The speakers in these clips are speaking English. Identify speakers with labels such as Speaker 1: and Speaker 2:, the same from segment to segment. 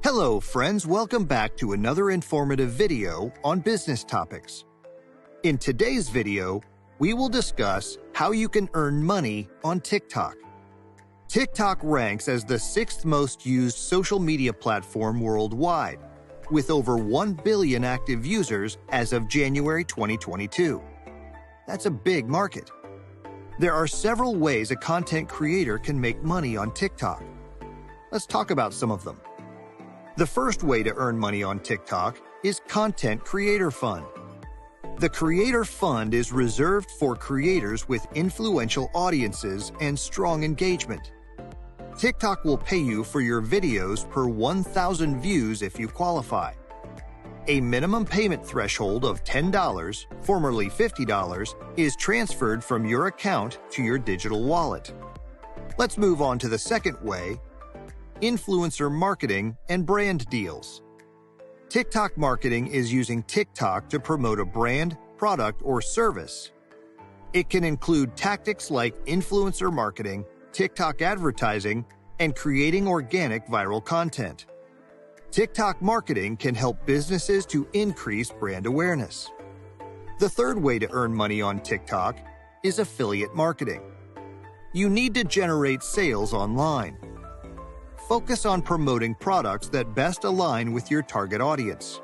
Speaker 1: Hello friends, welcome back to another informative video on business topics. In today's video, we will discuss how you can earn money on TikTok. TikTok ranks as the 6th most used social media platform worldwide, with over 1 billion active users as of January 2022. That's a big market. There are several ways a content creator can make money on TikTok. Let's talk about some of them. The first way to earn money on TikTok is Content Creator Fund. The Creator Fund is reserved for creators with influential audiences and strong engagement. TikTok will pay you for your videos per 1,000 views if you qualify. A minimum payment threshold of $10, formerly $50, is transferred from your account to your digital wallet. Let's move on to the second way: influencer marketing and brand deals. TikTok marketing is using TikTok to promote a brand, product, or service. It can include tactics like influencer marketing, TikTok advertising, and creating organic viral content. TikTok marketing can help businesses to increase brand awareness. The third way to earn money on TikTok is affiliate marketing. You need to generate sales online. Focus on promoting products that best align with your target audience.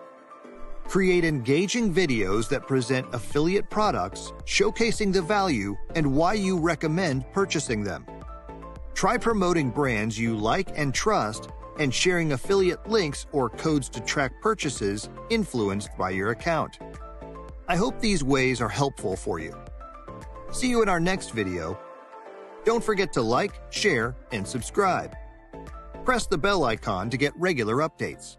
Speaker 1: Create engaging videos that present affiliate products, showcasing the value and why you recommend purchasing them. Try promoting brands you like and trust and sharing affiliate links or codes to track purchases influenced by your account. I hope these ways are helpful for you. See you in our next video. Don't forget to like, share, and subscribe. Press the bell icon to get regular updates.